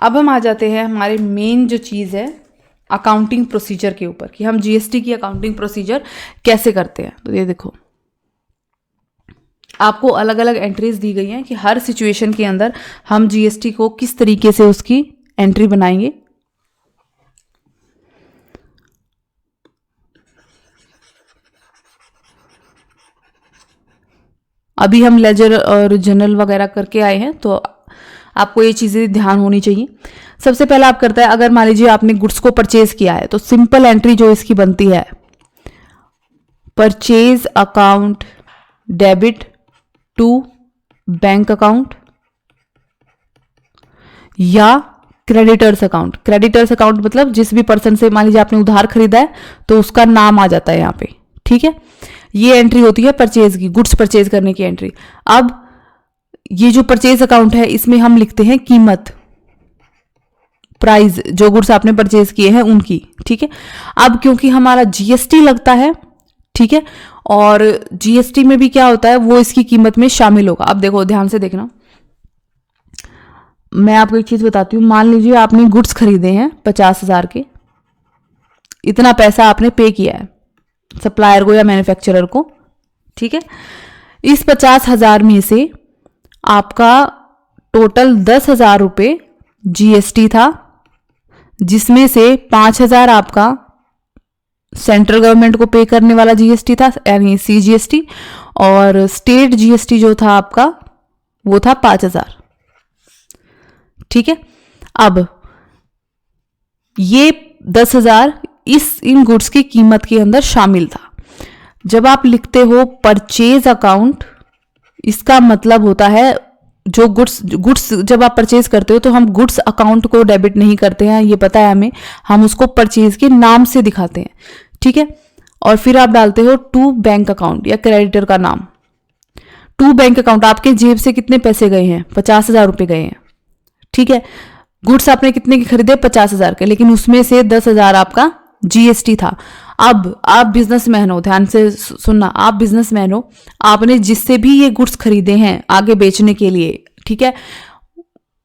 अब हम आ जाते हैं हमारे मेन जो चीज़ है अकाउंटिंग प्रोसीजर के ऊपर कि हम जीएसटी की अकाउंटिंग प्रोसीजर कैसे करते हैं। तो ये देखो, आपको अलग अलग एंट्रीज दी गई हैं कि हर सिचुएशन के अंदर हम जीएसटी को किस तरीके से उसकी एंट्री बनाएंगे। अभी हम लेजर और जर्नल वगैरह करके आए हैं, तो आपको ये चीज़ें ध्यान होनी चाहिए। सबसे पहला आप करता है, अगर मान लीजिए आपने गुड्स को परचेज किया है तो सिंपल एंट्री जो इसकी बनती है, purchase account debit to bank account या क्रेडिटर्स अकाउंट। क्रेडिटर्स अकाउंट मतलब जिस भी पर्सन से मान लीजिए आपने उधार खरीदा है तो उसका नाम आ जाता है यहाँ पे, ठीक है। ये एंट्री होती है परचेज की, गुड्स परचेज करने की एंट्री। अब ये जो परचेज अकाउंट है इसमें हम लिखते हैं कीमत, प्राइस, जो गुड्स आपने परचेज किए हैं उनकी, ठीक है। अब क्योंकि हमारा जीएसटी लगता है, ठीक है, और जीएसटी में भी क्या होता है वो इसकी कीमत में शामिल होगा। अब देखो, ध्यान से देखना, मैं आपको एक चीज बताती हूँ। मान लीजिए आपने गुड्स खरीदे हैं 50,000 के, इतना पैसा आपने पे किया है सप्लायर को या मैन्युफैक्चरर को, ठीक है। इस 50,000 में से आपका टोटल 10,000 रुपये जीएसटी था, जिसमें से 5,000 आपका सेंट्रल गवर्नमेंट को पे करने वाला जीएसटी था, यानी सीजीएसटी, और स्टेट जीएसटी जो था आपका वो था 5,000, ठीक है। अब ये 10,000 इन गुड्स की कीमत के अंदर शामिल था। जब आप लिखते हो परचेज अकाउंट, इसका मतलब होता है जो गुड्स जब आप परचेज करते हो तो हम गुड्स अकाउंट को डेबिट नहीं करते हैं, ये पता है हमें, हम उसको परचेज के नाम से दिखाते हैं, ठीक है। और फिर आप डालते हो टू बैंक अकाउंट या क्रेडिटर का नाम। टू बैंक अकाउंट, आपके जेब से कितने पैसे गए हैं? 50,000 रुपये गए हैं, ठीक है। गुड्स आपने कितने के खरीदे? 50,000 के, लेकिन उसमें से 10,000 आपका जीएसटी था। अब आप बिजनेसमैन हो, ध्यान से सुनना, आप बिजनेसमैन हो, आपने जिससे भी ये गुड्स खरीदे हैं आगे बेचने के लिए, ठीक है,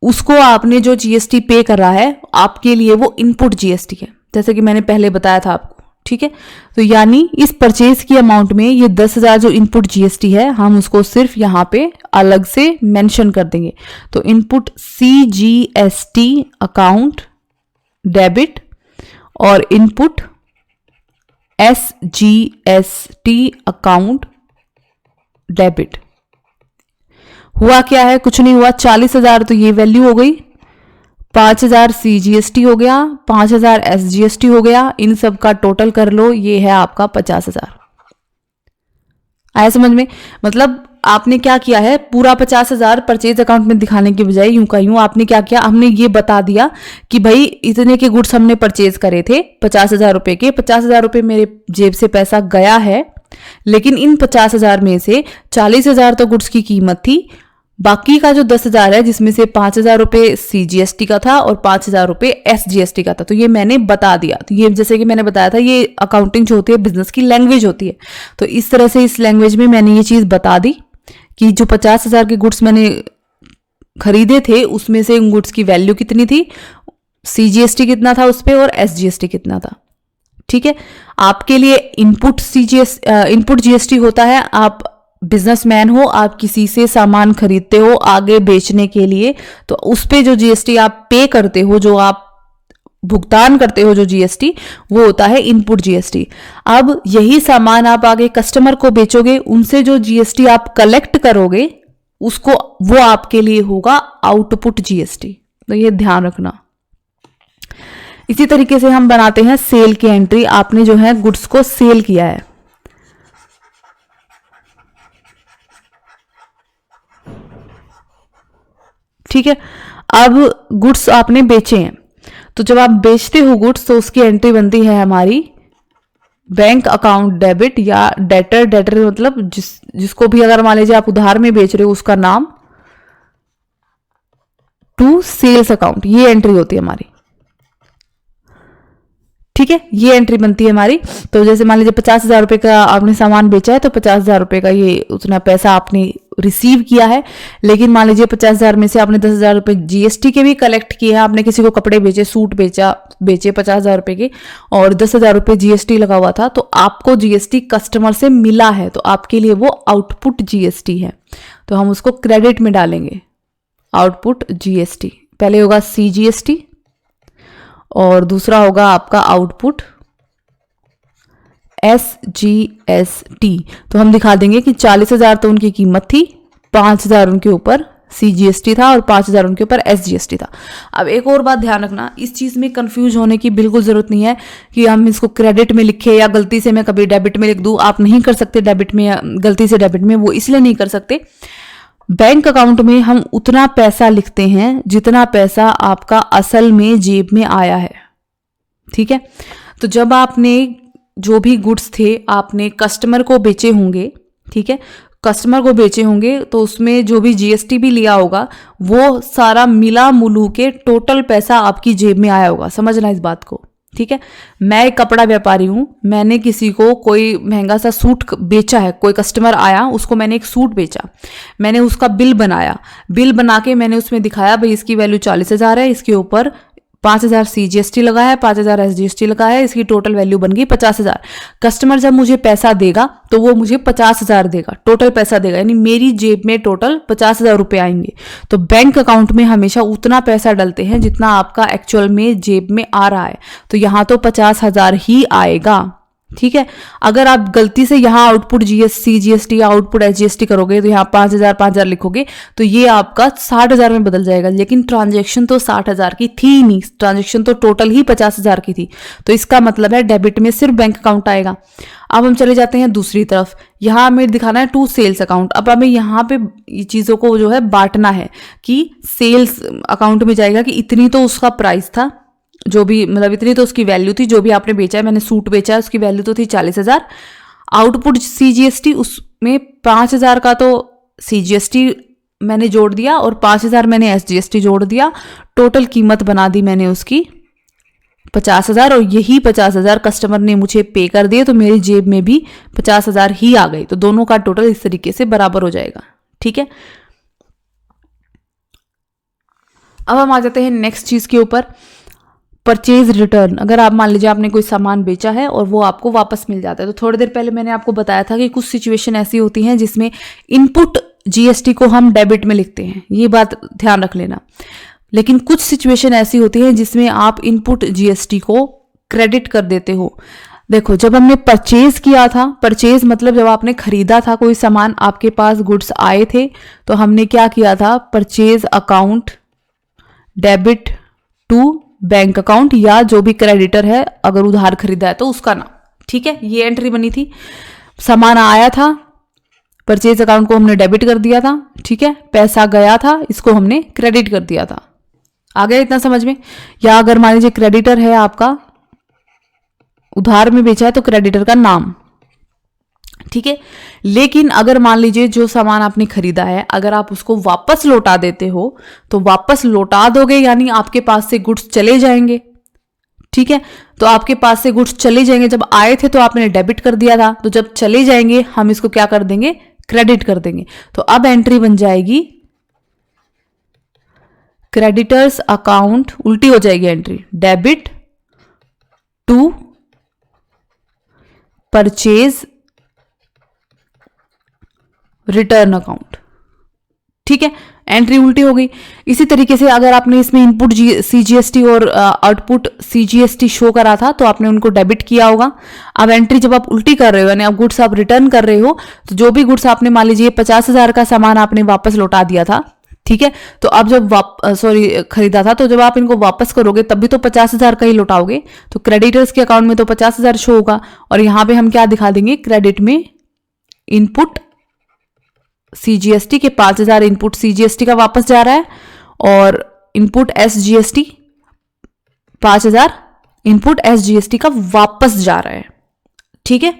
उसको आपने जो जीएसटी पे कर रहा है आपके लिए वो इनपुट जीएसटी है, जैसे कि मैंने पहले बताया था आपको, ठीक है। तो यानी इस परचेज की अमाउंट में ये 10,000 जो इनपुट जीएसटी है, हम उसको सिर्फ यहां पे अलग से मेंशन कर देंगे। तो इनपुट सीजीएसटी अकाउंट डेबिट और इनपुट एसजीएसटी अकाउंट डेबिट। हुआ क्या है? कुछ नहीं हुआ। 40,000 तो ये वैल्यू हो गई, 5,000 सीजीएसटी हो गया, 5,000 एसजीएसटी हो गया, इन सब का टोटल कर लो, ये है आपका 50,000। आया समझ में? मतलब आपने क्या किया है, पूरा 50,000 परचेज अकाउंट में दिखाने के बजाय यूं का यूं आपने क्या किया, हमने ये बता दिया कि भाई इतने के गुड्स हमने परचेज करे थे 50,000 रुपए के, 50,000 रुपए मेरे जेब से पैसा गया है, लेकिन इन 50,000 में से 40,000 तो गुड्स की कीमत थी, बाकी का जो 10,000 है जिसमें से 5,000 रुपये सीजीएसटी का था और 5,000 रुपये एसजीएसटी का था, तो ये मैंने बता दिया। तो ये जैसे कि मैंने बताया था, ये अकाउंटिंग जो होती है बिजनेस की लैंग्वेज होती है, तो इस तरह से इस लैंग्वेज में मैंने ये चीज बता दी कि जो 50,000 के गुड्स मैंने खरीदे थे उसमें से उन गुड्स की वैल्यू कितनी थी, सीजीएसटी कितना था उस पर और एसजीएसटी कितना था, ठीक है। आपके लिए इनपुट जीएसटी होता है, आप बिजनेसमैन हो, आप किसी से सामान खरीदते हो आगे बेचने के लिए, तो उस पे जो जीएसटी आप पे करते हो, जो आप भुगतान करते हो जो जीएसटी, वो होता है इनपुट जीएसटी। अब यही सामान आप आगे कस्टमर को बेचोगे, उनसे जो जीएसटी आप कलेक्ट करोगे उसको, वो आपके लिए होगा आउटपुट जीएसटी। तो ये ध्यान रखना। इसी तरीके से हम बनाते हैं सेल की एंट्री। आपने जो है गुड्स को सेल किया है, ठीक है। अब गुड्स आपने बेचे हैं, तो जब आप बेचते हो गुड्स तो उसकी एंट्री बनती है हमारी बैंक अकाउंट डेबिट या डेटर मतलब जिसको भी अगर मान लीजिए आप उधार में बेच रहे हो उसका नाम, टू सेल्स अकाउंट, ये एंट्री होती है हमारी, ठीक है। ये एंट्री बनती है हमारी। तो जैसे मान लीजिए 50,000 रुपए का आपने सामान बेचा है, तो 50,000 रुपए का ये उतना पैसा आपने रिसीव किया है, लेकिन मान लीजिए 50,000 में से आपने 10,000 रुपये जीएसटी के भी कलेक्ट किए हैं, आपने किसी को कपड़े बेचे, सूट बेचे 50,000 रुपये के और 10,000 रुपये जीएसटी लगा हुआ था, तो आपको जीएसटी कस्टमर से मिला है, तो आपके लिए वो आउटपुट जीएसटी है, तो हम उसको क्रेडिट में डालेंगे। आउटपुट जीएसटी पहले होगा सीजीएसटी और दूसरा होगा आपका आउटपुट एसजीएसटी। तो हम दिखा देंगे कि 40,000 तो उनकी कीमत थी, 5,000 उनके ऊपर सीजीएसटी था और 5,000 उनके ऊपर एसजीएसटी था। अब एक और बात ध्यान रखना, इस चीज़ में कंफ्यूज होने की बिल्कुल ज़रूरत नहीं है कि हम इसको क्रेडिट में लिखे या गलती से मैं कभी डेबिट में लिख दूँ। आप नहीं कर सकते डेबिट में या गलती से डेबिट में, वो इसलिए नहीं कर सकते, बैंक अकाउंट में हम उतना पैसा लिखते हैं जितना पैसा आपका असल में जेब में आया है। ठीक है, तो जब आपने जो भी गुड्स थे आपने कस्टमर को बेचे होंगे, ठीक है, कस्टमर को बेचे होंगे तो उसमें जो भी जीएसटी भी लिया होगा वो सारा मिला मुलू के टोटल पैसा आपकी जेब में आया होगा। समझना इस बात को, ठीक है। मैं एक कपड़ा व्यापारी हूँ, मैंने किसी को कोई महंगा सा सूट बेचा है, कोई कस्टमर आया, उसको मैंने एक सूट बेचा, मैंने उसका बिल बनाया, बिल बना के मैंने उसमें दिखाया भाई इसकी वैल्यू 40,000 है, इसके ऊपर 5,000 सीजीएसटी लगा है, 5,000 एसजीएसटी लगा है, इसकी टोटल वैल्यू बन गई 50,000। कस्टमर जब मुझे पैसा देगा तो वो मुझे 50,000 देगा, टोटल पैसा देगा, यानी मेरी जेब में टोटल 50,000 रुपये आएंगे। तो बैंक अकाउंट में हमेशा उतना पैसा डालते हैं जितना आपका एक्चुअल में जेब में आ रहा है, तो यहाँ तो 50,000 ही आएगा। ठीक है, अगर आप गलती से यहाँ आउटपुट सीजीएसटी या आउटपुट एसजीएसटी करोगे तो यहाँ 5,000 लिखोगे तो ये आपका 60,000 में बदल जाएगा, लेकिन ट्रांजैक्शन तो 60,000 की थी ही नहीं, ट्रांजैक्शन तो टोटल ही 50,000 की थी, तो इसका मतलब है डेबिट में सिर्फ बैंक अकाउंट आएगा। अब हम चले जाते हैं दूसरी तरफ, यहाँ हमें दिखाना है टू सेल्स अकाउंट। अब हमें यहाँ पे चीज़ों को जो है बांटना है कि सेल्स अकाउंट में जाएगा कि इतनी तो उसका प्राइस था, जो भी मतलब इतनी तो उसकी वैल्यू थी, जो भी आपने बेचा है, मैंने सूट बेचा है उसकी वैल्यू तो थी 40,000। आउटपुट सीजीएसटी उसमें 5,000 का तो सीजीएसटी मैंने जोड़ दिया और 5,000 मैंने एसजीएसटी जोड़ दिया, टोटल कीमत बना दी मैंने उसकी 50,000 और यही 50,000 कस्टमर ने मुझे पे कर दिए, तो मेरी जेब में भी 50,000 ही आ गई, तो दोनों का टोटल इस तरीके से बराबर हो जाएगा। ठीक है, अब हम आ जाते हैं नेक्स्ट चीज के ऊपर, परचेज रिटर्न। अगर आप मान लीजिए आपने कोई सामान बेचा है और वो आपको वापस मिल जाता है, तो थोड़ी देर पहले मैंने आपको बताया था कि कुछ सिचुएशन ऐसी होती हैं जिसमें इनपुट जीएसटी को हम डेबिट में लिखते हैं, ये बात ध्यान रख लेना, लेकिन कुछ सिचुएशन ऐसी होती है जिसमें आप इनपुट जीएसटी को क्रेडिट कर देते हो। देखो, जब हमने परचेज किया था, परचेज मतलब जब आपने खरीदा था कोई सामान, आपके पास गुड्स आए थे, तो हमने क्या किया था, purchase account debit to bank account, या जो भी क्रेडिटर है अगर उधार खरीदा है तो उसका नाम। ठीक है, ये एंट्री बनी थी, सामान आया था, परचेज अकाउंट को हमने डेबिट कर दिया था, ठीक है, पैसा गया था, इसको हमने क्रेडिट कर दिया था। आ गया इतना समझ में? या अगर मान लीजिए क्रेडिटर है आपका, उधार में बेचा है तो क्रेडिटर का नाम, ठीक है। लेकिन अगर मान लीजिए जो सामान आपने खरीदा है अगर आप उसको वापस लौटा देते हो तो वापस लौटा दोगे, यानी आपके पास से गुड्स चले जाएंगे। ठीक है, तो आपके पास से गुड्स चले जाएंगे, जब आए थे तो आपने डेबिट कर दिया था, तो जब चले जाएंगे हम इसको क्या कर देंगे, क्रेडिट कर देंगे। तो अब एंट्री बन जाएगी क्रेडिटर्स अकाउंट, उल्टी हो जाएगी entry, debit to purchase return account. ठीक है, एंट्री उल्टी हो गई। इसी तरीके से अगर आपने इसमें इनपुट सीजीएसटी और आउटपुट सीजीएसटी शो करा था तो आपने उनको डेबिट किया होगा। अब एंट्री जब आप उल्टी कर रहे हो, यानी आप गुड्स आप रिटर्न कर रहे हो, तो जो भी गुड्स आपने मान लीजिए 50,000 का सामान आपने वापस लौटा दिया था, ठीक है, तो अब जब खरीदा था, तो जब आप इनको वापस करोगे तब भी तो 50,000 का ही लौटाओगे, तो क्रेडिटर्स के अकाउंट में तो 50,000 शो होगा, और यहां पे हम क्या दिखा देंगे, क्रेडिट में इनपुट सीजीएसटी के 5,000 इनपुट सीजीएसटी का वापस जा रहा है, और इनपुट एसजीएसटी 5,000 इनपुट एसजीएसटी का वापस जा रहा है। ठीक है,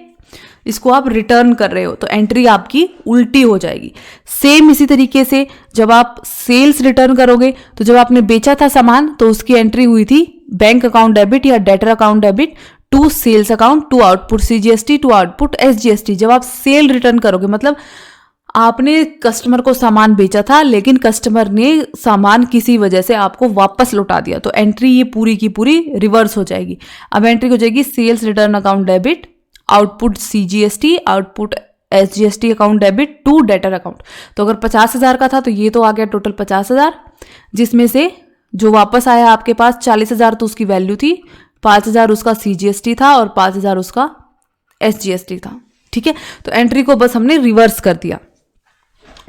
इसको आप रिटर्न कर रहे हो, तो एंट्री आपकी उल्टी हो जाएगी। सेम इसी तरीके से जब आप सेल्स रिटर्न करोगे, तो जब आपने बेचा था सामान तो उसकी एंट्री हुई थी बैंक अकाउंट डेबिट या debtor account debit to sales account to output CGST to output SGST. जब आप सेल रिटर्न करोगे, मतलब आपने कस्टमर को सामान बेचा था लेकिन कस्टमर ने सामान किसी वजह से आपको वापस लौटा दिया, तो एंट्री ये पूरी की पूरी रिवर्स हो जाएगी। अब एंट्री हो जाएगी sales return account debit, output CGST, output SGST account debit to debtor account. तो अगर 50,000 का था तो ये तो आ गया टोटल 50,000, जिसमें से जो वापस आया आपके पास 40,000 तो उसकी वैल्यू थी, 5,000 उसका CGST था और 5,000 उसका SGST था। ठीक है, तो एंट्री को बस हमने रिवर्स कर दिया,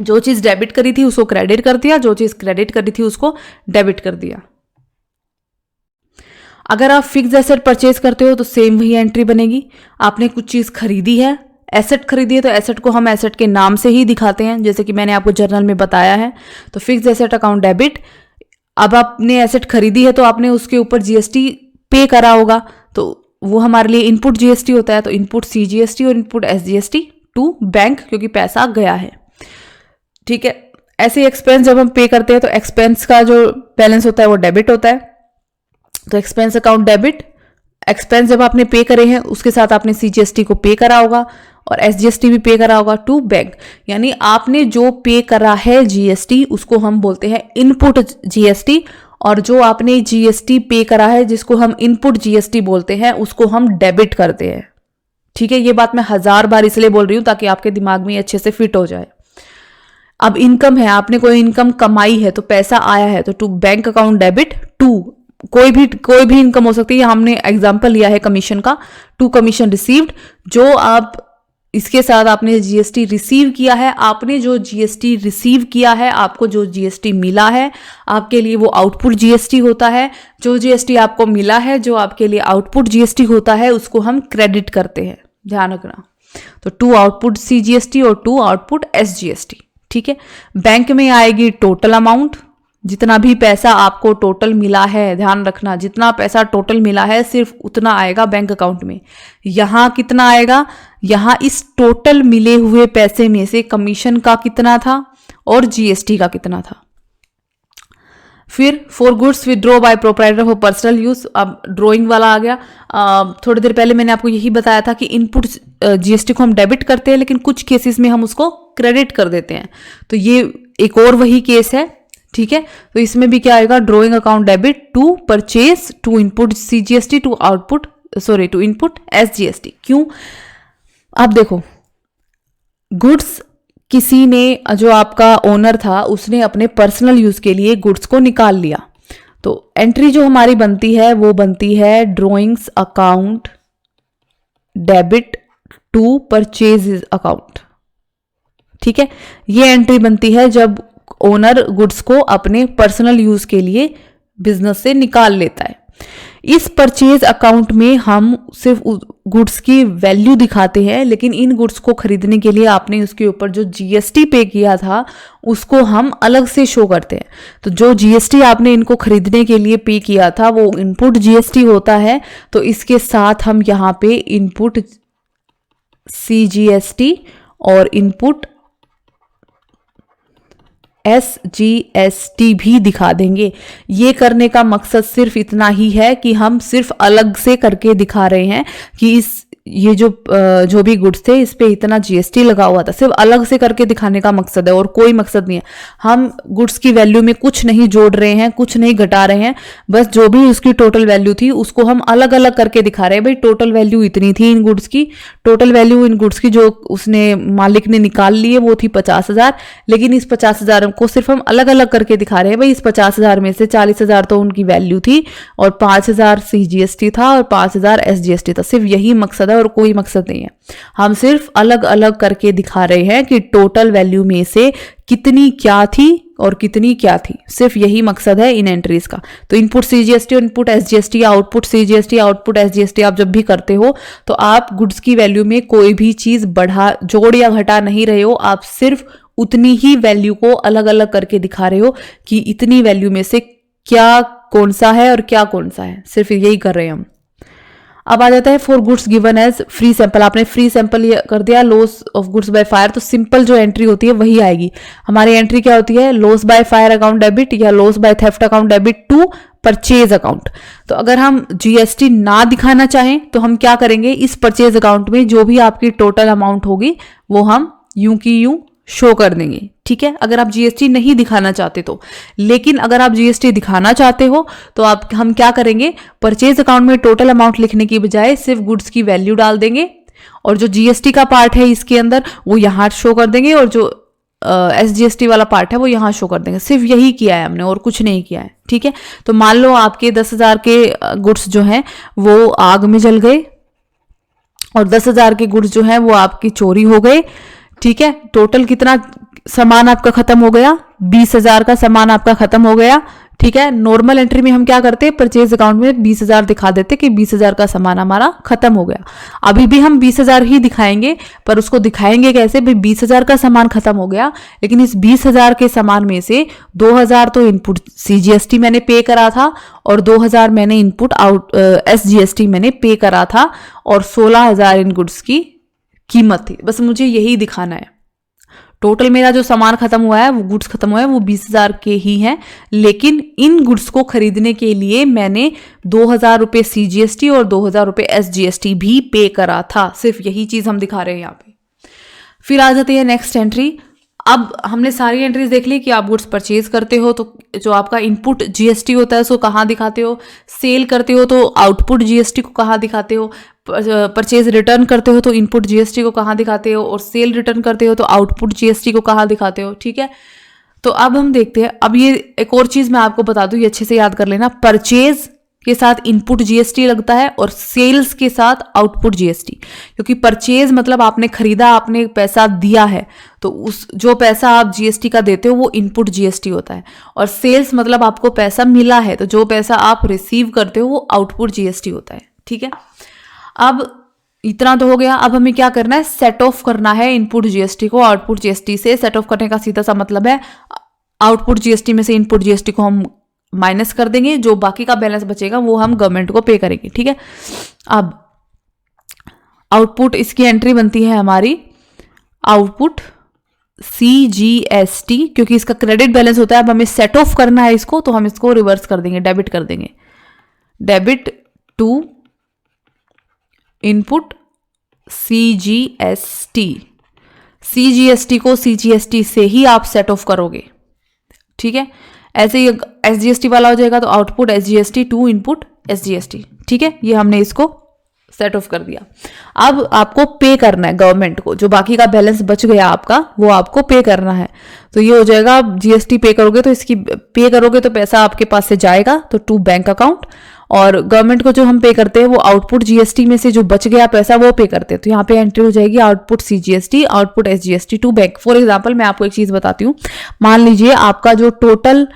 जो चीज डेबिट करी थी उसको क्रेडिट कर दिया, जो चीज क्रेडिट करी थी उसको डेबिट कर दिया। अगर आप फिक्स एसेट परचेज करते हो तो सेम वही एंट्री बनेगी। आपने कुछ चीज खरीदी है, एसेट खरीदी है, तो एसेट को हम एसेट के नाम से ही दिखाते हैं, जैसे कि मैंने आपको जर्नल में बताया है। तो फिक्स एसेट अकाउंट डेबिट, अब आपने एसेट खरीदी है तो आपने उसके ऊपर GST पे करा होगा, तो वो हमारे लिए इनपुट GST होता है। तो इनपुट CGST और इनपुट SGST टू बैंक, क्योंकि पैसा गया है। ठीक है, ऐसे एक्सपेंस जब हम पे करते हैं तो एक्सपेंस का जो बैलेंस होता है वो डेबिट होता है। तो एक्सपेंस अकाउंट डेबिट, एक्सपेंस जब आपने पे करे हैं उसके साथ आपने CGST को पे करा होगा और SGST भी पे करा होगा टू बैंक, यानी आपने जो पे करा है GST उसको हम बोलते हैं इनपुट GST, और जो आपने GST पे करा है जिसको हम इनपुट GST बोलते हैं उसको हम डेबिट करते हैं। ठीक है, ये बात मैं 1000 बार इसलिए बोल रही हूं ताकि आपके दिमाग में अच्छे से फिट हो जाए। अब इनकम है, आपने कोई इनकम कमाई है तो पैसा आया है, तो to bank account debit to, कोई भी इनकम हो सकती है। हमने एग्जांपल लिया है कमीशन का, टू कमीशन रिसीव्ड, जो आप इसके साथ आपने GST रिसीव किया है, आपने जो GST रिसीव किया है, आपको जो GST मिला है आपके लिए वो आउटपुट GST होता है। जो GST आपको मिला है, जो आपके लिए आउटपुट GST होता है, उसको हम क्रेडिट करते हैं, ध्यान रखना। तो टू आउटपुट CGST और टू आउटपुट SGST। ठीक है, बैंक में आएगी टोटल अमाउंट, जितना भी पैसा आपको टोटल मिला है, ध्यान रखना जितना पैसा टोटल मिला है सिर्फ उतना आएगा बैंक अकाउंट में। यहां कितना आएगा, यहां इस टोटल मिले हुए पैसे में से कमीशन का कितना था और GST का कितना था। फिर for goods withdraw by proprietor for personal use, अब ड्रॉइंग वाला आ गया। थोड़ी देर पहले मैंने आपको यही बताया था कि इनपुट GST को हम डेबिट करते हैं, लेकिन कुछ केसेस में हम उसको क्रेडिट कर देते हैं, तो ये एक और वही केस है। ठीक है, तो इसमें भी क्या आएगा, drawing account debit to purchase to input CGST to input SGST। क्यों, अब देखो, गुड्स किसी ने, जो आपका ओनर था उसने अपने पर्सनल यूज के लिए गुड्स को निकाल लिया, तो एंट्री जो हमारी बनती है वो बनती है drawings account debit to purchase account. ठीक है, ये एंट्री बनती है जब ओनर गुड्स को अपने पर्सनल यूज के लिए बिजनेस से निकाल लेता है। इस परचेज अकाउंट में हम सिर्फ गुड्स की वैल्यू दिखाते हैं, लेकिन इन गुड्स को खरीदने के लिए आपने उसके ऊपर जो GST पे किया था उसको हम अलग से शो करते हैं। तो जो GST आपने इनको खरीदने के लिए पे किया था वो इनपुट GST होता है, तो इसके साथ हम यहाँ पे इनपुट CGST और इनपुट SGST भी दिखा देंगे। ये करने का मकसद सिर्फ इतना ही है कि हम सिर्फ अलग से करके दिखा रहे हैं कि ये जो भी गुड्स थे इस पे इतना GST लगा हुआ था, सिर्फ अलग से करके दिखाने का मकसद है और कोई मकसद नहीं है। हम गुड्स की वैल्यू में कुछ नहीं जोड़ रहे हैं, कुछ नहीं घटा रहे हैं, बस जो भी उसकी टोटल वैल्यू थी उसको हम अलग अलग करके दिखा रहे हैं। भाई टोटल वैल्यू इतनी थी इन गुड्स की, टोटल वैल्यू इन गुड्स की जो उसने मालिक ने निकाल ली है वो थी 50,000, लेकिन इस 50,000 को सिर्फ हम अलग अलग करके दिखा रहे हैं। भाई इस 50,000 में से 40,000 तो उनकी वैल्यू थी और 5,000 CGST था और 5,000 SGST था, सिर्फ यही मकसद है और कोई मकसद नहीं है। हम सिर्फ अलग अलग करके दिखा रहे हैं कि टोटल वैल्यू में से कितनी क्या थी और कितनी क्या थी, सिर्फ यही मकसद है इन एंट्रीज का। तो इनपुट CGST और input SGST, output CGST, output SGST आप जब भी करते हो तो आप गुड्स की वैल्यू में कोई भी चीज जोड़ या घटा नहीं रहे हो, आप सिर्फ उतनी ही वैल्यू को अलग अलग करके दिखा रहे हो कि इतनी वैल्यू में से क्या कौन सा है और क्या कौन सा है, सिर्फ यही कर रहे हैं हम। अब आ जाता है for goods given as free sample, आपने फ्री सैंपल कर दिया, loss of goods by fire, तो सिंपल जो एंट्री होती है वही आएगी। हमारी एंट्री क्या होती है, loss by fire account debit या loss by theft account debit to purchase account. तो अगर हम GST ना दिखाना चाहें तो हम क्या करेंगे, इस परचेज अकाउंट में जो भी आपकी टोटल अमाउंट होगी वो हम यूं की यूं शो कर देंगे, ठीक है, अगर आप जीएसटी नहीं दिखाना चाहते तो। लेकिन अगर आप जीएसटी दिखाना चाहते हो तो हम क्या करेंगे, परचेज अकाउंट में टोटल अमाउंट लिखने की बजाय सिर्फ गुड्स की वैल्यू डाल देंगे और जो जीएसटी का पार्ट है इसके अंदर वो यहाँ शो कर देंगे और जो एसजीएसटी वाला पार्ट है वो यहाँ शो कर देंगे। सिर्फ यही किया है हमने और कुछ नहीं किया है, ठीक है। तो मान लो आपके 10,000 के गुड्स जो हैं वो आग में जल गए और 10,000 के गुड्स जो हैं वो आपकी चोरी हो गए, ठीक है। टोटल कितना सामान आपका खत्म हो गया, 20,000 का सामान आपका खत्म हो गया, ठीक है। नॉर्मल एंट्री में हम क्या करते हैं, परचेज अकाउंट में 20,000 दिखा देते कि 20,000 का सामान हमारा खत्म हो गया। अभी भी हम 20,000 ही दिखाएंगे, पर उसको दिखाएंगे कैसे, भाई 20,000 का सामान खत्म हो गया, लेकिन इस 20,000 के सामान में से 2,000 तो इनपुट सीजीएसटी मैंने पे करा था और 2,000 मैंने इनपुट आउट एसजीएसटी मैंने पे करा था और 16,000 इन गुड्स की कीमत थी। बस मुझे यही दिखाना है। टोटल मेरा जो सामान खत्म हुआ है, वो गुड्स खत्म हुआ है, वो 20,000 के ही हैं, लेकिन इन गुड्स को खरीदने के लिए मैंने 2,000 रुपये सीजीएसटी और 2,000 रुपये एसजीएसटी भी पे करा था। सिर्फ यही चीज हम दिखा रहे हैं यहाँ पे। फिर आ जाती है नेक्स्ट एंट्री। अब हमने सारी एंट्रीज देख ली कि आप गुड्स परचेज करते हो तो जो आपका इनपुट जीएसटी होता है उसको कहाँ दिखाते हो, सेल करते हो तो आउटपुट जीएसटी को कहाँ दिखाते हो, परचेज रिटर्न करते हो तो इनपुट जीएसटी को कहाँ दिखाते हो और सेल रिटर्न करते हो तो आउटपुट जीएसटी को कहाँ दिखाते हो, ठीक है। तो अब हम देखते हैं। अब ये एक और चीज मैं आपको बता दूं, ये अच्छे से याद कर लेना, परचेज के साथ इनपुट जीएसटी लगता है और सेल्स के साथ आउटपुट जीएसटी, क्योंकि परचेज मतलब आपने खरीदा, आपने पैसा दिया है, तो उस जो पैसा आप जीएसटी का देते हो वो इनपुट जीएसटी होता है, और सेल्स मतलब आपको पैसा मिला है, तो जो पैसा आप रिसीव करते हो वो आउटपुट जीएसटी होता है, ठीक है। अब इतना तो हो गया। अब हमें क्या करना है, सेट ऑफ करना है इनपुट जीएसटी को आउटपुट जीएसटी से। सेट ऑफ करने का सीधा सा मतलब है आउटपुट जीएसटी में से इनपुट जीएसटी को हम माइनस कर देंगे, जो बाकी का बैलेंस बचेगा वो हम गवर्नमेंट को पे करेंगे, ठीक है। अब आउटपुट, इसकी एंट्री बनती है हमारी आउटपुट सीजीएसटी, क्योंकि इसका क्रेडिट बैलेंस होता है। अब हमें सेट ऑफ करना है इसको, तो हम इसको रिवर्स कर देंगे, डेबिट कर देंगे। Debit to input CGST. CGST को सीजीएसटी से ही आप सेट ऑफ करोगे, ठीक है। ऐसे ही एसजीएसटी वाला हो जाएगा तो output SGST to input SGST, ठीक है। ये हमने इसको सेट ऑफ कर दिया। अब आपको पे करना है गवर्नमेंट को, जो बाकी का बैलेंस बच गया आपका वो आपको पे करना है। तो ये हो जाएगा, आप जीएसटी पे करोगे तो इसकी पे करोगे तो पैसा आपके पास से जाएगा तो टू बैंक अकाउंट, और गवर्नमेंट को जो हम पे करते हैं वो आउटपुट जीएसटी में से जो बच गया पैसा वो पे करते हैं। तो यहाँ पे एंट्री हो जाएगी output CGST output SGST to bank. For example मैं आपको एक चीज बताती हूँ। मान लीजिए आपका जो टोटल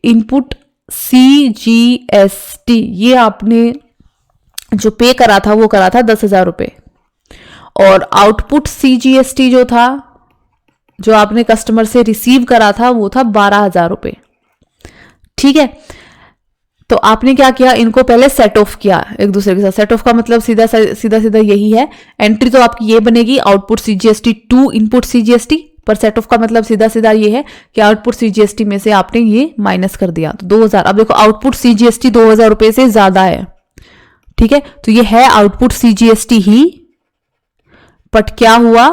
इनपुट सीजीएसटी ये आपने जो पे करा था वो करा था 10,000 रुपये, और आउटपुट सीजीएसटी जो था जो आपने कस्टमर से रिसीव करा था वो था 12,000 रुपये, ठीक है। तो आपने क्या किया, इनको पहले सेट ऑफ किया एक दूसरे के साथ। सेट ऑफ का मतलब सीधा सीधा यही है। एंट्री तो आपकी ये बनेगी output CGST to input CGST, पर सेट ऑफ का मतलब सीधा ये है कि आउटपुट सीजीएसटी में से आपने ये माइनस कर दिया तो 2,000। अब देखो आउटपुट सीजीएसटी 2,000 रुपये से ज्यादा है, ठीक है। तो ये है आउटपुट सीजीएसटी ही, बट क्या हुआ,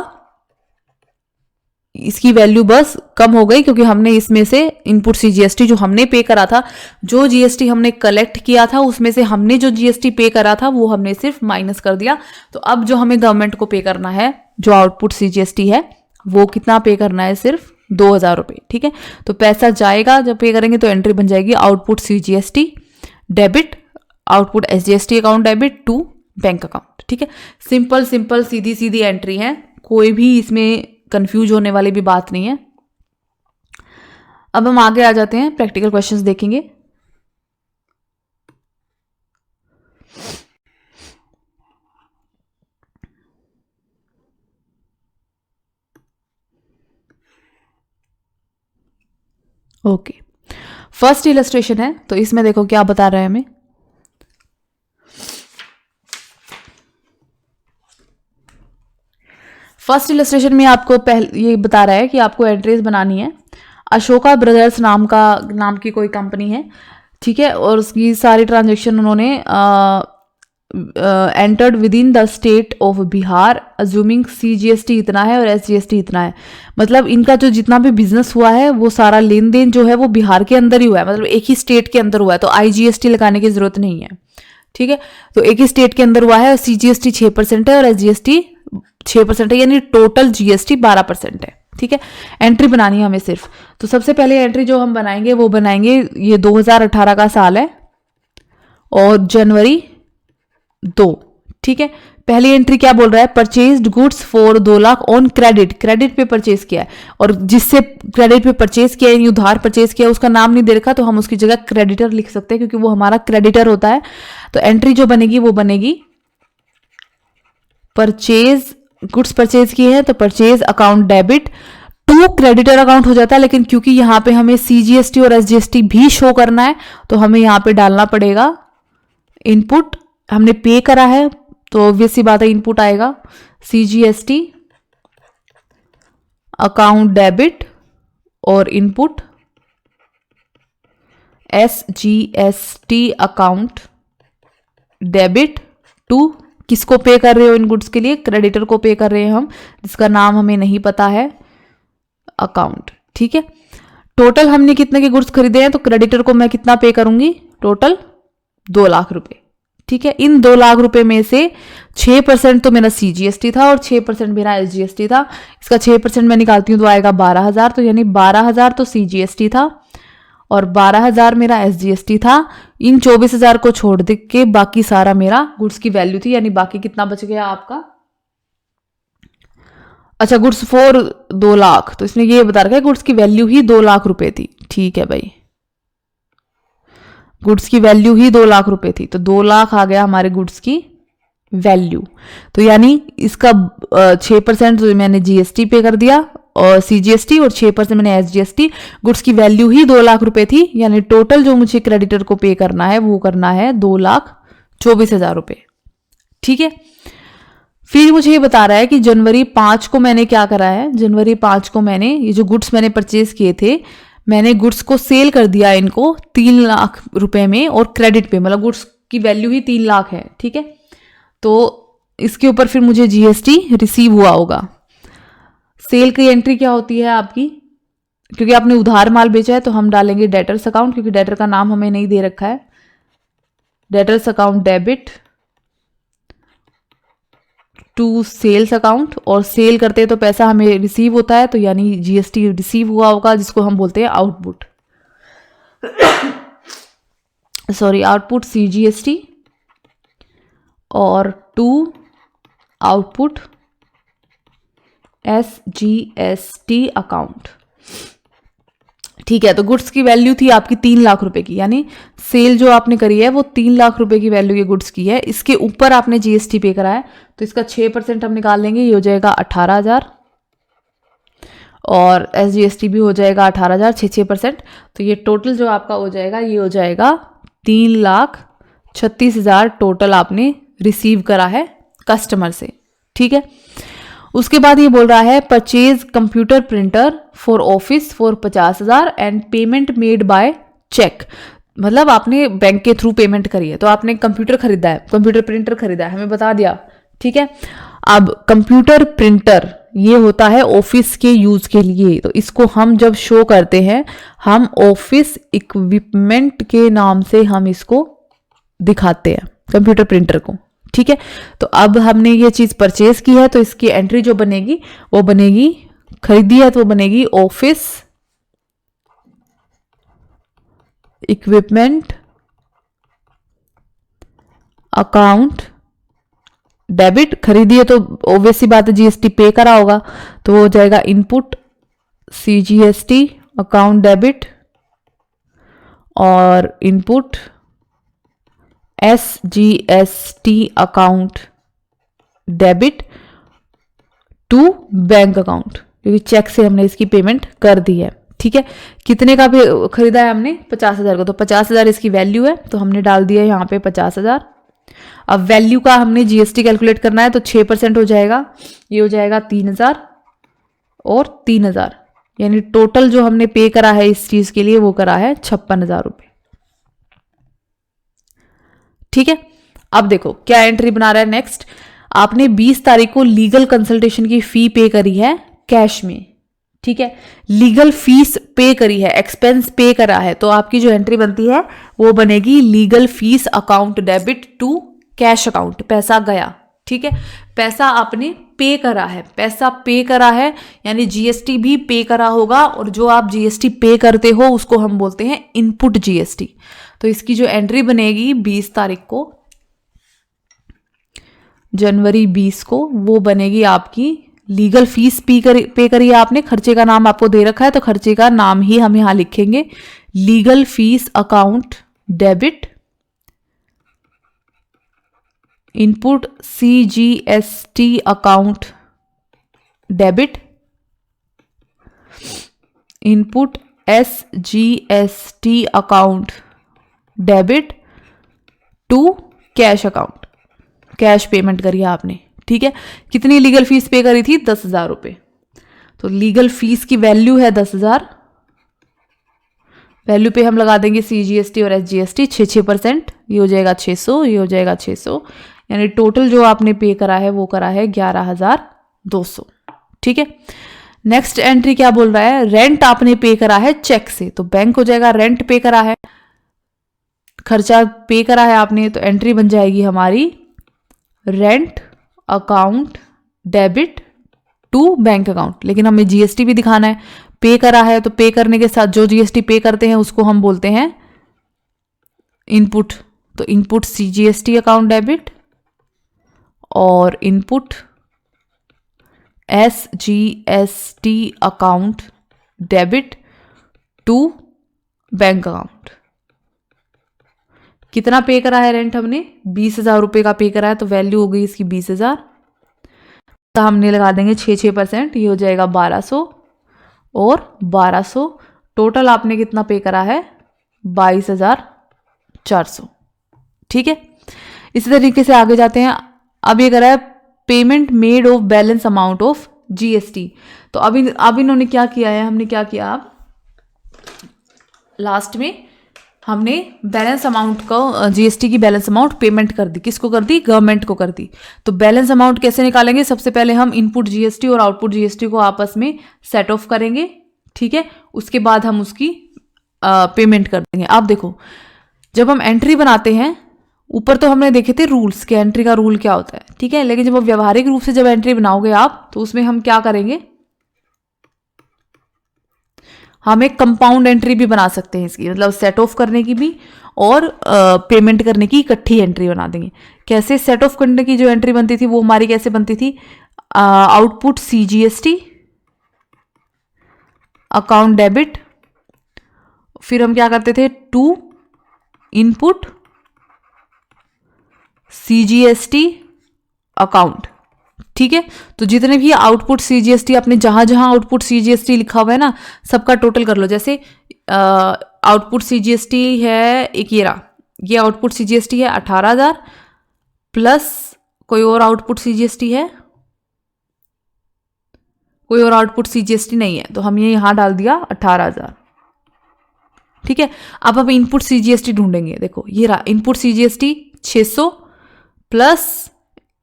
इसकी वैल्यू बस कम हो गई क्योंकि हमने इसमें से इनपुट सीजीएसटी जो हमने पे करा था, जो जीएसटी हमने कलेक्ट किया था उसमें से हमने जो जीएसटी पे करा था वो हमने सिर्फ माइनस कर दिया। तो अब जो हमें गवर्नमेंट को पे करना है जो आउटपुट सीजीएसटी है वो कितना पे करना है, सिर्फ 2,000 रुपये, ठीक है। तो पैसा जाएगा, जब पे करेंगे तो एंट्री बन जाएगी output CGST debit output SGST account debit to bank account, ठीक है। सिंपल सीधी एंट्री है, कोई भी इसमें कंफ्यूज होने वाली भी बात नहीं है। अब हम आगे आ जाते हैं, प्रैक्टिकल क्वेश्चंस देखेंगे। ओके, फर्स्ट इलस्ट्रेशन है, तो इसमें देखो क्या बता रहा है हमें। फर्स्ट इलस्ट्रेशन में आपको ये बता रहा है कि आपको एड्रेस बनानी है। अशोका ब्रदर्स नाम की कोई कंपनी है, ठीक है, और उसकी सारी ट्रांजैक्शन उन्होंने entered with in the state of Bihar assuming CGST इतना है और SGST इतना है। मतलब इनका जो जितना भी बिजनेस हुआ है वो सारा लेन देन जो है वो बिहार के अंदर ही हुआ है, मतलब एक ही स्टेट के अंदर हुआ है, तो IGST लगाने की जरूरत नहीं है। ठीक है, तो एक ही स्टेट के अंदर हुआ है और CGST 6% है और SGST 6% है, यानी टोटल GST 12% है। ठीक है, एंट्री बनानी है हमें सिर्फ। तो सबसे पहले एंट्री जो हम बनाएंगे वो बनाएंगे, ये 2018 का साल है और जनवरी 2। ठीक है, पहली एंट्री क्या बोल रहा है, purchased goods for 2 lakh on credit, credit पे परचेज किया है, और जिससे क्रेडिट पे परचेज किया यानी उधार परचेज किया उसका नाम नहीं दे रखा, तो हम उसकी जगह क्रेडिटर लिख सकते हैं क्योंकि वो हमारा क्रेडिटर होता है। तो एंट्री जो बनेगी वो बनेगी परचेज, गुड्स परचेज किए हैं तो purchase account debit to creditor account हो जाता है, लेकिन क्योंकि यहाँ पे हमें CGST और SGST भी शो करना है तो हमें यहाँ पे डालना पड़ेगा इनपुट, हमने पे करा है तो ऑब्वियस सी बात है इनपुट आएगा CGST अकाउंट डेबिट और input SGST account debit to, किसको पे कर रहे हो इन गुड्स के लिए, क्रेडिटर को पे कर रहे हैं हम, जिसका नाम हमें नहीं पता है, अकाउंट। ठीक है, टोटल हमने कितने के गुड्स खरीदे हैं तो क्रेडिटर को मैं कितना पे करूंगी, टोटल 2 लाख रुपए। ठीक है, इन 2 लाख रुपए में से 6% तो मेरा CGST था और 6% मेरा SGST था। इसका 6% मैं निकालती हूँ तो आएगा 12,000, तो यानी 12,000 तो CGST था और 12,000 मेरा SGST था। इन 24,000 को छोड़ दे के बाकी सारा मेरा गुड्स की वैल्यू थी, यानी बाकी कितना बच गया आपका, अच्छा गुड्स फॉर 2 लाख, तो इसने ये बता रखा है गुड्स की वैल्यू ही 2 लाख रुपए थी। ठीक है भाई, गुड्स की वैल्यू ही 2 लाख रुपए थी, तो 2 लाख आ गया हमारे गुड्स की वैल्यू। तो यानी इसका 6% तो मैंने GST पे कर दिया और CGST और 6% मैंने SGST, गुड्स की वैल्यू ही 2 लाख रुपए थी, यानी टोटल जो मुझे क्रेडिटर को पे करना है वो करना है 2,24,000 रुपए। ठीक है, फिर मुझे ये बता रहा है कि जनवरी 5 को मैंने क्या करा है, जनवरी 5 को मैंने ये जो गुड्स मैंने परचेज किए थे, मैंने गुड्स को सेल कर दिया इनको 3 लाख रुपए में और क्रेडिट पे, मतलब गुड्स की वैल्यू ही 3 लाख है। ठीक है, तो इसके ऊपर फिर मुझे GST रिसीव हुआ होगा। सेल की एंट्री क्या होती है आपकी, क्योंकि आपने उधार माल बेचा है तो हम डालेंगे डेटर्स अकाउंट, क्योंकि डेटर का नाम हमें नहीं दे रखा है, debtors account debit to sales account, और सेल करते हैं तो पैसा हमें रिसीव होता है तो यानी GST रिसीव हुआ होगा, जिसको हम बोलते हैं आउटपुट, सॉरी आउटपुट CGST और टू आउटपुट SGST अकाउंट। ठीक है, तो गुड्स की वैल्यू थी आपकी 3 लाख रुपए की, यानी सेल जो आपने करी है वो 3 लाख रुपए की वैल्यू के गुड्स की है, इसके ऊपर आपने GST पे करा है तो इसका 6% हम निकाल लेंगे, ये हो जाएगा 18,000 और SGST भी हो जाएगा 18,000, 6%, तो ये टोटल जो आपका हो जाएगा ये हो जाएगा 3,36,000 टोटल आपने रिसीव करा है कस्टमर से। ठीक है, उसके बाद ये बोल रहा है purchase computer printer for office for 50,000 and payment made by cheque, मतलब आपने बैंक के थ्रू पेमेंट करी है तो आपने कंप्यूटर खरीदा है, कंप्यूटर प्रिंटर खरीदा है, हमें बता दिया। ठीक है, अब कंप्यूटर प्रिंटर ये होता है ऑफिस के यूज के लिए, तो इसको हम जब शो करते हैं हम ऑफिस इक्विपमेंट के नाम से हम इसको दिखाते हैं कंप्यूटर प्रिंटर को। ठीक है, तो अब हमने ये चीज परचेज की है तो इसकी एंट्री जो बनेगी वो बनेगी, खरीदी है तो वो बनेगी ऑफिस इक्विपमेंट अकाउंट डेबिट, खरीदी है तो ऑब्वियस सी बात है GST पे करा होगा तो वो हो जाएगा इनपुट CGST अकाउंट डेबिट और input SGST account debit to bank account, क्योंकि चेक से हमने इसकी पेमेंट कर दी है। ठीक है, कितने का खरीदा है हमने, 50,000 को, तो 50,000 इसकी वैल्यू है तो हमने डाल दिया यहाँ पे 50,000। अब वैल्यू का हमने GST कैलकुलेट करना है तो 6% हो जाएगा, ये हो जाएगा 3,000 और 3,000, यानी टोटल जो हमने पे करा है इस चीज के लिए वो करा है 56,000 रुपए। ठीक है, अब देखो क्या एंट्री बना रहा है नेक्स्ट, आपने 20 तारीख को लीगल कंसल्टेशन की फी पे करी है कैश में, ठीक है, लीगल फीस पे करी है, एक्सपेंस पे करा है, तो आपकी जो एंट्री बनती है वो बनेगी legal fees account debit to cash account, पैसा गया, ठीक है, पैसा आपने पे करा है, पैसा पे करा है यानी जीएसटी भी पे करा होगा, और जो आप जीएसटी पे करते हो उसको हम बोलते हैं इनपुट जीएसटी। तो इसकी जो एंट्री बनेगी 20 तारीख को, जनवरी 20 को, वो बनेगी आपकी लीगल फीस पे करी है आपने, खर्चे का नाम आपको दे रखा है तो खर्चे का नाम ही हम यहां लिखेंगे, legal fees account debit input CGST account debit input SGST account debit to cash account, cash payment करी आपने, ठीक है। कितनी लीगल फीस पे करी थी? 10,000 रुपये। तो लीगल फीस की वैल्यू है 10,000, वैल्यू पे हम लगा देंगे सीजीएसटी और एसजीएसटी 6%, ये हो जाएगा 600, ये हो जाएगा 600, यानी टोटल जो आपने पे करा है वो करा है 11,200, ठीक है। नेक्स्ट एंट्री क्या बोल रहा है, रेंट आपने पे करा है चेक से, तो बैंक हो जाएगा रेंट पे करा है, खर्चा पे करा है आपने, तो एंट्री बन जाएगी हमारी rent account debit to bank account. लेकिन हमें जीएसटी भी दिखाना है, पे करा है तो पे करने के साथ जो जीएसटी पे करते हैं उसको हम बोलते हैं इनपुट, तो इनपुट सीजीएसटी अकाउंट डेबिट और input SGST account debit to bank account. कितना पे करा है रेंट हमने? 20,000 रुपये का पे करा है, तो वैल्यू हो गई इसकी 20,000, तो हमने लगा देंगे 6%, ये हो जाएगा 1200 और 1200, टोटल आपने कितना पे करा है? 22,400, ठीक है। इसी तरीके से आगे जाते हैं। अब ये करा है payment made of balance amount of GST, तो अब इन्होंने क्या किया है, हमने क्या किया, अब लास्ट में हमने बैलेंस अमाउंट को, जीएसटी की बैलेंस अमाउंट पेमेंट कर दी, किसको कर दी? गवर्नमेंट को कर दी। तो बैलेंस अमाउंट कैसे निकालेंगे? सबसे पहले हम इनपुट जीएसटी और आउटपुट जीएसटी को आपस में सेट ऑफ करेंगे, ठीक है, उसके बाद हम उसकी पेमेंट कर देंगे। आप देखो जब हम एंट्री बनाते हैं, ऊपर तो हमने देखे थे रूल्स के, एंट्री का रूल क्या होता है, ठीक है, लेकिन जब आप व्यवहारिक रूप से जब एंट्री बनाओगे आप, तो उसमें हम क्या करेंगे, हम एक कंपाउंड एंट्री भी बना सकते हैं इसकी, मतलब सेट ऑफ करने की भी और पेमेंट करने की इकट्ठी एंट्री बना देंगे। कैसे? सेट ऑफ करने की जो एंट्री बनती थी वो हमारी कैसे बनती थी, आउटपुट सीजीएसटी अकाउंट डेबिट, फिर हम क्या करते थे, टू इनपुट सीजीएसटी अकाउंट, ठीक है। तो जितने भी आउटपुट सीजीएसटी, आपने जहां जहां आउटपुट सीजीएसटी लिखा हुआ है ना, सबका टोटल कर लो। जैसे आउटपुट सीजीएसटी है एक ये आउटपुट सीजीएसटी है 18,000 प्लस कोई और आउटपुट सीजीएसटी है, कोई और आउटपुट सीजीएसटी नहीं है, तो हम ये यहां डाल दिया 18,000, ठीक है। अब हम इनपुट सीजीएसटी ढूंढेंगे। देखो ये रहा इनपुट सीजीएसटी 600 प्लस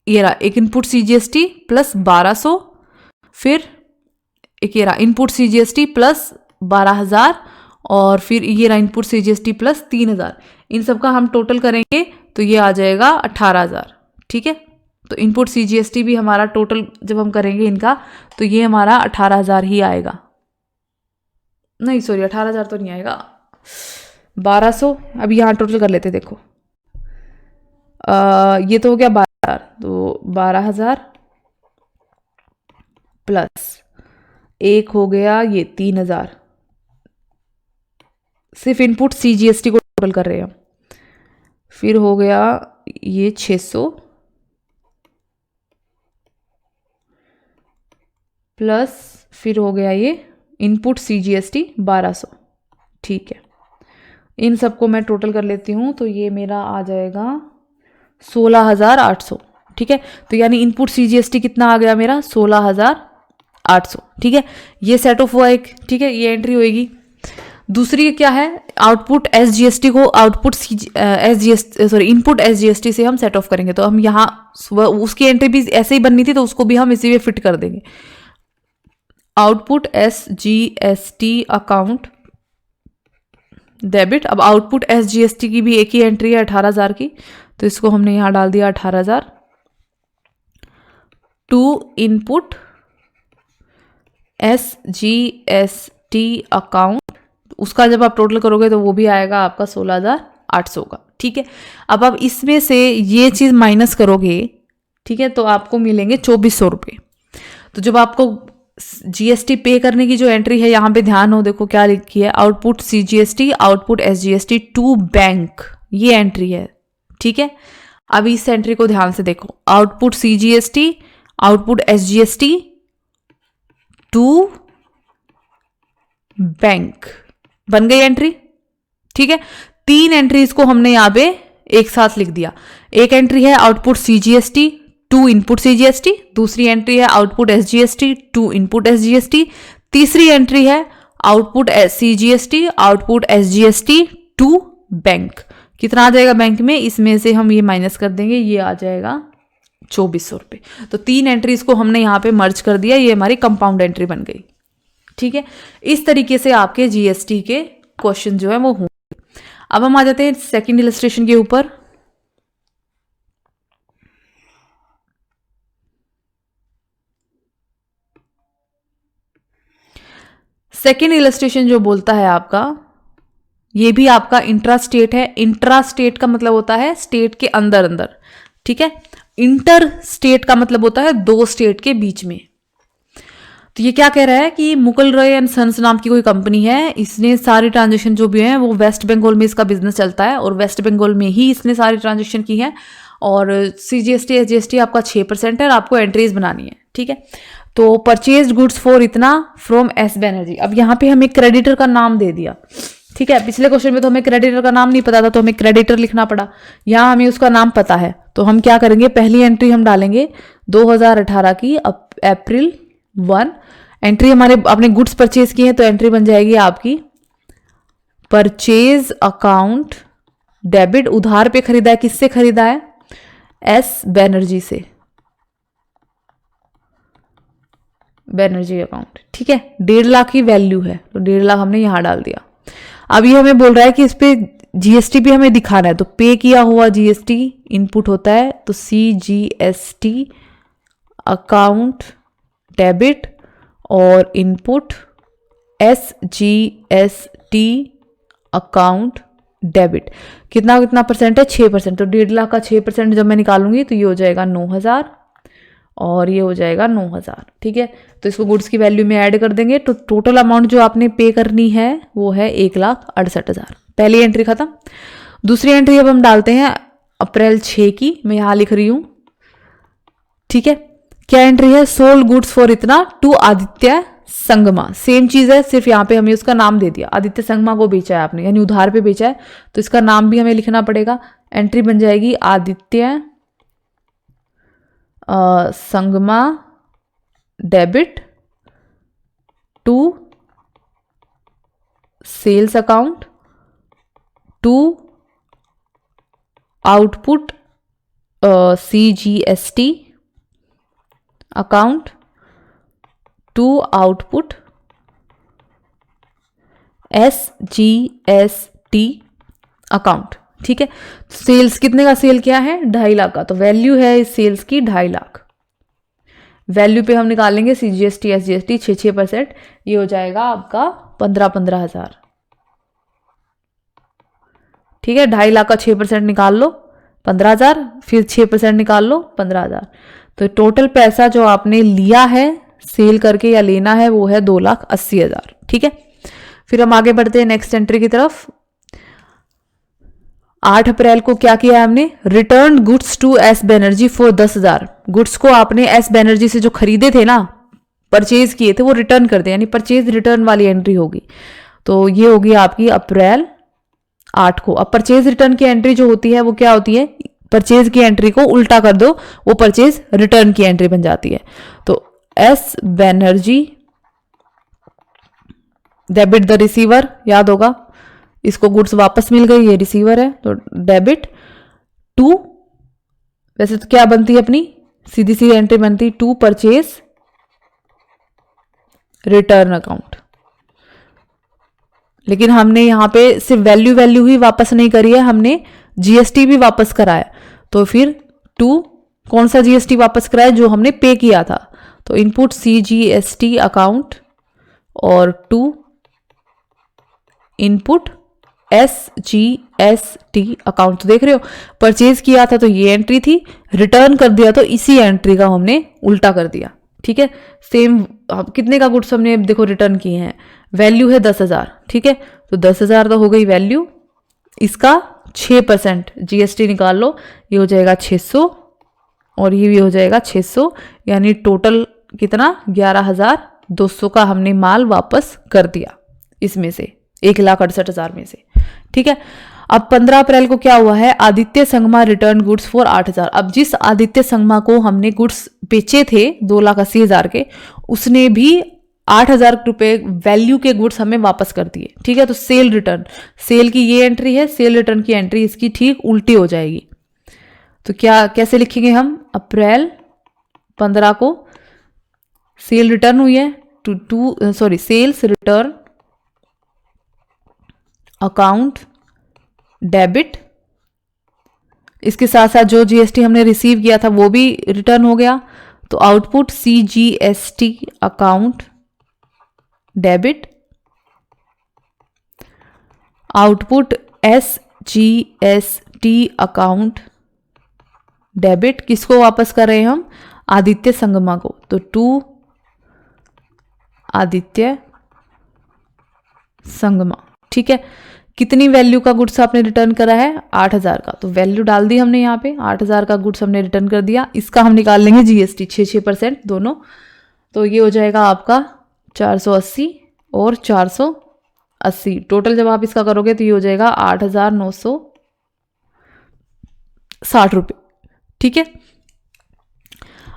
ये रहा एक इनपुट सीजीएसटी प्लस 1200, फिर एक ये रहा इनपुट सीजीएसटी प्लस 12,000 और फिर ये रहा इनपुट सीजीएसटी प्लस 3,000। इन सब का हम टोटल करेंगे तो ये आ जाएगा 18,000, ठीक है। तो इनपुट सीजीएसटी भी हमारा टोटल जब हम करेंगे इनका, तो ये हमारा 18,000 ही आएगा, नहीं सॉरी 18,000 तो नहीं आएगा, 1200। अब यहाँ टोटल कर लेते, देखो ये तो हो गया 12,000, तो 12,000 प्लस एक हो गया ये 3,000, सिर्फ इनपुट सीजीएसटी को टोटल कर रहे हैं हम, फिर हो गया ये 600 प्लस फिर हो गया ये इनपुट सीजीएसटी 1200, ठीक है। इन सबको मैं टोटल कर लेती हूँ, तो ये मेरा आ जाएगा 16,800, ठीक है। तो यानी इनपुट सीजीएसटी कितना आ गया मेरा? 16,800, ठीक है। ये सेट ऑफ हुआ एक, ठीक है, ये एंट्री होएगी। दूसरी क्या है, आउटपुट SGST को आउटपुट इनपुट SGST से हम सेट ऑफ करेंगे। तो हम यहाँ उसकी एंट्री भी ऐसे ही बननी थी, तो उसको भी हम इसी में फिट कर देंगे। Output SGST account debit. अब आउटपुट SGST की भी एक ही एंट्री है 18,000 की, तो इसको हमने यहाँ डाल दिया 18,000। टू इनपुट SGST अकाउंट, उसका जब आप टोटल करोगे तो वो भी आएगा आपका 16,800 का। ठीक है, अब आप इसमें से ये चीज़ माइनस करोगे, ठीक है, तो आपको मिलेंगे 2,400 रुपये। तो जब आपको GST पे करने की जो एंट्री है, यहाँ पे ध्यान हो, देखो क्या लिखी है, output CGST output SGST to bank, ये एंट्री है। ठीक है, अब इस एंट्री को ध्यान से देखो, output CGST output SGST to bank, बन गई एंट्री। ठीक है, 3 एंट्रीज को हमने यहां पे एक साथ लिख दिया। एक एंट्री है output CGST to input CGST, दूसरी एंट्री है output SGST to input SGST, तीसरी एंट्री है output CGST output SGST to bank. कितना आ जाएगा बैंक में, इसमें से हम ये माइनस कर देंगे, ये आ जाएगा 2,400 रुपये। तो 3 एंट्रीज को हमने यहाँ पे मर्ज कर दिया, ये हमारी कंपाउंड एंट्री बन गई। ठीक है, इस तरीके से आपके GST के क्वेश्चन जो है वो होंगे। अब हम आ जाते हैं सेकंड इलस्ट्रेशन के ऊपर। सेकंड इलस्ट्रेशन जो बोलता है आपका, ये भी आपका इंट्रा स्टेट है। इंट्रा स्टेट का मतलब होता है स्टेट के अंदर अंदर। ठीक है, इंटर स्टेट का मतलब होता है 2 स्टेट के बीच में। तो ये क्या कह रहा है कि मुकुल रॉय एंड सन्स नाम की कोई कंपनी है, इसने सारी ट्रांजेक्शन जो भी है वो वेस्ट बंगाल में इसका बिजनेस चलता है, और वेस्ट बंगाल में ही इसने सारी ट्रांजेक्शन की है, और CGST SGST आपका 6% है, और आपको एंट्रीज बनानी है। ठीक है, तो परचेज गुड्स फॉर इतना फ्रॉम S बैनर्जी। अब यहाँ पे हमें क्रेडिटर का नाम दे दिया। ठीक है, पिछले क्वेश्चन में तो हमें क्रेडिटर का नाम नहीं पता था, तो हमें क्रेडिटर लिखना पड़ा। यहाँ हमें उसका नाम पता है, तो हम क्या करेंगे, पहली एंट्री हम डालेंगे 2018 की अप्रैल 1। एंट्री हमारे आपने गुड्स परचेज किए हैं, तो एंट्री बन जाएगी आपकी परचेज अकाउंट डेबिट। उधार पे खरीदा है, किससे खरीदा है, S बैनर्जी से, बैनर्जी अकाउंट। ठीक है, 1.5 लाख की वैल्यू है, तो 1.5 लाख हमने यहां डाल दिया। अब ये हमें बोल रहा है कि इस पे GST भी हमें दिखाना है, तो पे किया हुआ GST इनपुट होता है, तो CGST अकाउंट डेबिट और इनपुट SGST अकाउंट डेबिट। कितना कितना परसेंट है, 6%। तो 1.5 लाख का 6% जब मैं निकालूंगी तो ये हो जाएगा 9,000 और ये हो जाएगा 9,000। ठीक है, तो इसको गुड्स की वैल्यू में ऐड कर देंगे, तो टोटल अमाउंट जो आपने पे करनी है वो है 1,68,000। पहली एंट्री खत्म। दूसरी एंट्री अब हम डालते हैं अप्रैल 6 की, मैं यहाँ लिख रही हूँ। ठीक है, क्या एंट्री है, सोल्ड गुड्स फॉर इतना टू आदित्य संगमा। सेम चीज है, सिर्फ यहाँ पे हमें उसका नाम दे दिया, आदित्य संगमा को बेचा है आपने, यानी उधार पे बेचा है, तो इसका नाम भी हमें लिखना पड़ेगा। एंट्री बन जाएगी Aditya Sangma debit to sales account to output CGST account to output SGST account. ठीक है, सेल्स कितने का सेल किया है, 2.5 लाख का, तो वैल्यू है इस सेल्स की 2.5 लाख। वैल्यू पे हम निकालेंगे CGST SGST 6%, ये हो जाएगा आपका 15,000। ठीक है, 2.5 लाख का 6% निकाल लो 15,000, फिर 6% निकाल लो 15,000। तो टोटल पैसा जो आपने लिया है सेल करके या लेना है वो है 2,80,000। ठीक है, फिर हम आगे बढ़ते हैं नेक्स्ट एंट्री की तरफ। 8 अप्रैल को क्या किया हमने, return goods to S Banerjee for 10,000। Goods को आपने S बैनर्जी से जो खरीदे थे ना, परचेज किए थे, वो रिटर्न कर दे, यानी परचेज रिटर्न वाली एंट्री होगी। तो ये होगी आपकी अप्रैल 8 को। अब परचेज रिटर्न की एंट्री जो होती है वो क्या होती है, परचेज की एंट्री को उल्टा कर दो, वो परचेज रिटर्न की एंट्री बन जाती है। तो S Banerjee debit the receiver, याद होगा, इसको गुड्स वापस मिल गई, ये रिसीवर है, तो डेबिट टू, वैसे तो क्या बनती है अपनी सीधी सी एंट्री बनती टू परचेज रिटर्न अकाउंट, लेकिन हमने यहां पे सिर्फ वैल्यू ही वापस नहीं करी है, हमने जीएसटी भी वापस कराया। तो फिर टू कौन सा जीएसटी वापस कराया, जो हमने पे किया था, तो इनपुट CGST अकाउंट और टू इनपुट SGST अकाउंट। तो देख रहे हो, परचेज किया था तो ये एंट्री थी, रिटर्न कर दिया तो इसी एंट्री का हमने उल्टा कर दिया। ठीक है, सेम कितने का गुड्स हमने देखो रिटर्न किए हैं, वैल्यू है 10,000। ठीक है, तो 10,000 तो हो गई वैल्यू, इसका 6% जीएसटी निकाल लो, ये हो जाएगा 600 और ये भी हो जाएगा 600, यानी टोटल कितना 11,200 का हमने माल वापस कर दिया इसमें से 1,68,000 में से। ठीक है, अब 15 अप्रैल को क्या हुआ है, Aditya Sangma return goods for 8,000। अब जिस आदित्य संगमा को हमने गुड्स बेचे थे 2,80,000 के, उसने भी 8,000 रुपए वैल्यू के गुड्स हमें वापस कर दिए। ठीक है, तो सेल रिटर्न, सेल की ये एंट्री है, सेल रिटर्न की एंट्री इसकी ठीक उल्टी हो जाएगी। तो क्या कैसे लिखेंगे हम, अप्रैल 15 को सेल रिटर्न हुई है सेल्स रिटर्न अकाउंट डेबिट, इसके साथ साथ जो जीएसटी हमने रिसीव किया था वो भी रिटर्न हो गया, तो output CGST account debit, output SGST account debit. किसको वापस कर रहे हैं हम, आदित्य संगमा को, तो टू आदित्य संगमा। ठीक है, कितनी वैल्यू का गुड्स आपने रिटर्न करा है, 8,000 का, तो वैल्यू डाल दी हमने यहाँ पे, 8,000 का गुड्स हमने रिटर्न कर दिया, इसका हम निकाल लेंगे जीएसटी 6% दोनों, तो ये हो जाएगा आपका 480 और 480, टोटल जब आप इसका करोगे तो ये हो जाएगा 8,960 रुपये। ठीक है,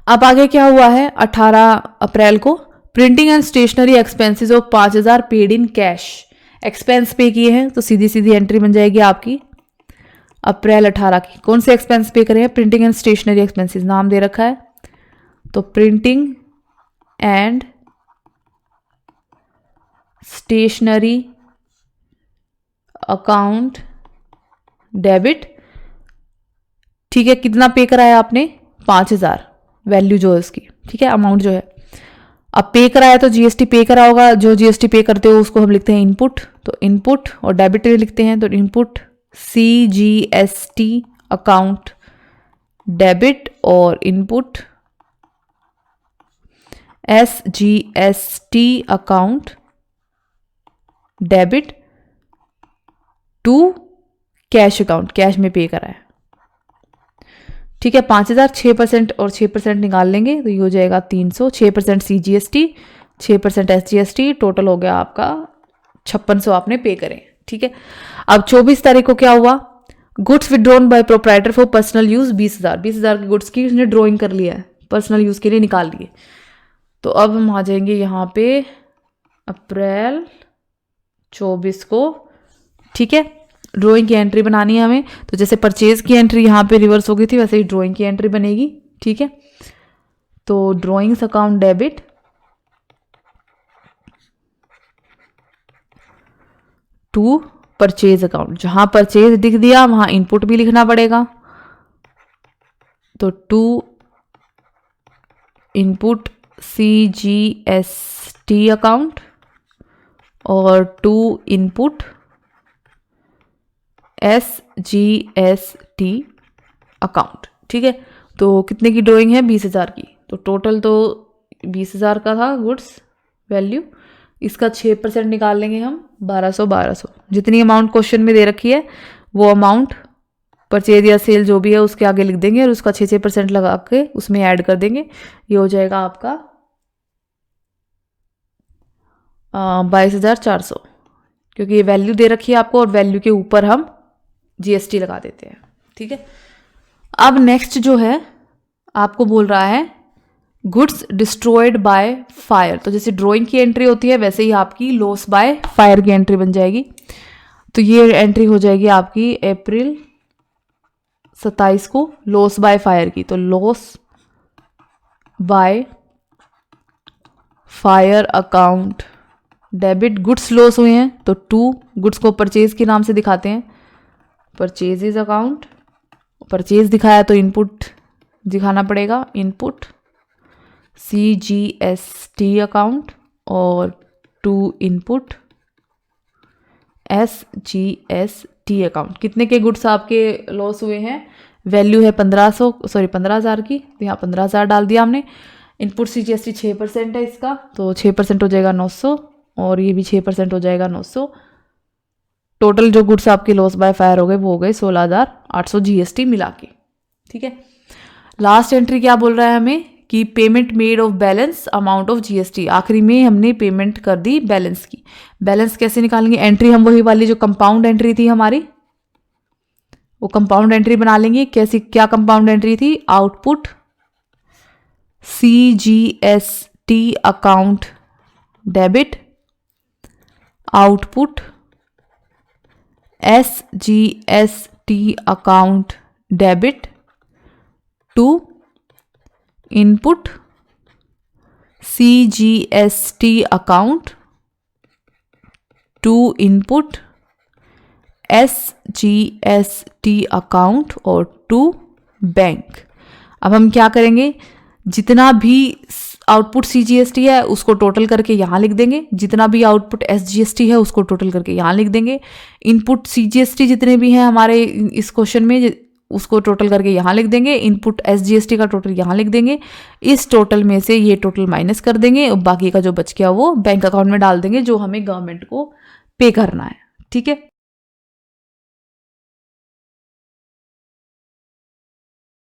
अब आगे क्या हुआ है, 18 अप्रैल को printing and stationery expenses of 5,000 paid in cash, expense pay किए हैं, तो सीधी सीधी एंट्री बन जाएगी आपकी अप्रैल 18 की। कौन से एक्सपेंस पे करे हैं, प्रिंटिंग एंड स्टेशनरी एक्सपेंसेस नाम दे रखा है, तो printing and stationery account debit. ठीक है, कितना पे कराया आपने, 5,000 वैल्यू जो है उसकी। ठीक है, अमाउंट जो है, अब पे कराया तो जीएसटी पे करा होगा, जो जीएसटी पे करते हो उसको हम लिखते हैं इनपुट, तो इनपुट और डेबिट में लिखते हैं, तो इनपुट CGST अकाउंट डेबिट और input SGST account debit to cash account, cash में पे करा है। ठीक है, 5,000 6% और 6% निकाल लेंगे तो ये हो जाएगा 300, 6% CGST 6% SGST, टोटल हो गया आपका 5600 आपने पे करें। ठीक है, अब 24 तारीख को क्या हुआ, goods withdrawn bye proprietor for personal use 20,000 की गुड्स की उसने ड्रॉइंग कर लिया है, पर्सनल यूज के लिए निकाल लिए। तो अब हम आ जाएंगे यहाँ पे अप्रैल 24 को। ठीक है, ड्राइंग की एंट्री बनानी है हमें, तो जैसे परचेज की एंट्री यहाँ पे रिवर्स हो गई थी वैसे ही ड्राइंग की एंट्री बनेगी। ठीक है, तो drawings account debit to purchase account, जहां परचेज दिख दिया वहां इनपुट भी लिखना पड़ेगा, तो टू इनपुट CGST अकाउंट और टू इनपुट SGST अकाउंट। ठीक है, तो कितने की ड्राइंग है, 20,000 की, तो टोटल तो 20,000 का था गुड्स वैल्यू, इसका 6% निकाल लेंगे हम, 1200 जितनी अमाउंट क्वेश्चन में दे रखी है वो अमाउंट परचेज या सेल जो भी है उसके आगे लिख देंगे और उसका 6% लगा के उसमें ऐड कर देंगे, ये हो जाएगा आपका 22,400, क्योंकि ये वैल्यू दे रखी है आपको और वैल्यू के ऊपर हम जीएसटी लगा देते हैं। ठीक है, अब नेक्स्ट जो है आपको बोल रहा है गुड्स डिस्ट्रॉयड बाय फायर, तो जैसे ड्राइंग की एंट्री होती है वैसे ही आपकी लॉस बाय फायर की एंट्री बन जाएगी। तो ये एंट्री हो जाएगी आपकी अप्रैल 27 को लॉस बाय फायर की। तो loss by fire account debit, goods loss हुए हैं तो 2, गुड्स को परचेज के नाम से दिखाते हैं, परचेजेज अकाउंट, परचेज दिखाया तो इनपुट दिखाना पड़ेगा, इनपुट CGST अकाउंट, और 2 इनपुट SGST अकाउंट। कितने के गुड्स आपके लॉस हुए हैं, वैल्यू है 15,000 की, तो यहाँ 15,000 डाल दिया हमने। इनपुट CGST 6% है इसका, तो 6% हो जाएगा 900, और ये भी 6% हो जाएगा 900। टोटल जो गुड्स आपके लॉस बाय फायर हो गए वो हो गए 16,800 GST मिला के। ठीक है, लास्ट एंट्री क्या बोल रहा है हमें कि payment made of balance amount of GST। आखिरी में हमने पेमेंट कर दी बैलेंस की। बैलेंस कैसे निकालेंगे, एंट्री हम वही वाली जो कंपाउंड एंट्री थी हमारी, वो कंपाउंड एंट्री बना लेंगे। कैसी, क्या कंपाउंड एंट्री थी, output CGST account debit, output SGST account debit to input CGST account to input SGST account और टू बैंक। अब हम क्या करेंगे, जितना भी आउटपुट CGST है उसको टोटल करके यहाँ लिख देंगे, जितना भी आउटपुट SGST है उसको टोटल करके यहाँ लिख देंगे, इनपुट CGST जितने भी हैं हमारे इस क्वेश्चन में उसको टोटल करके यहाँ लिख देंगे, इनपुट SGST का टोटल यहाँ लिख देंगे। इस टोटल में से ये टोटल माइनस कर देंगे और बाकी का जो बच गया वो बैंक अकाउंट में डाल देंगे जो हमें गवर्नमेंट को पे करना है। ठीक है,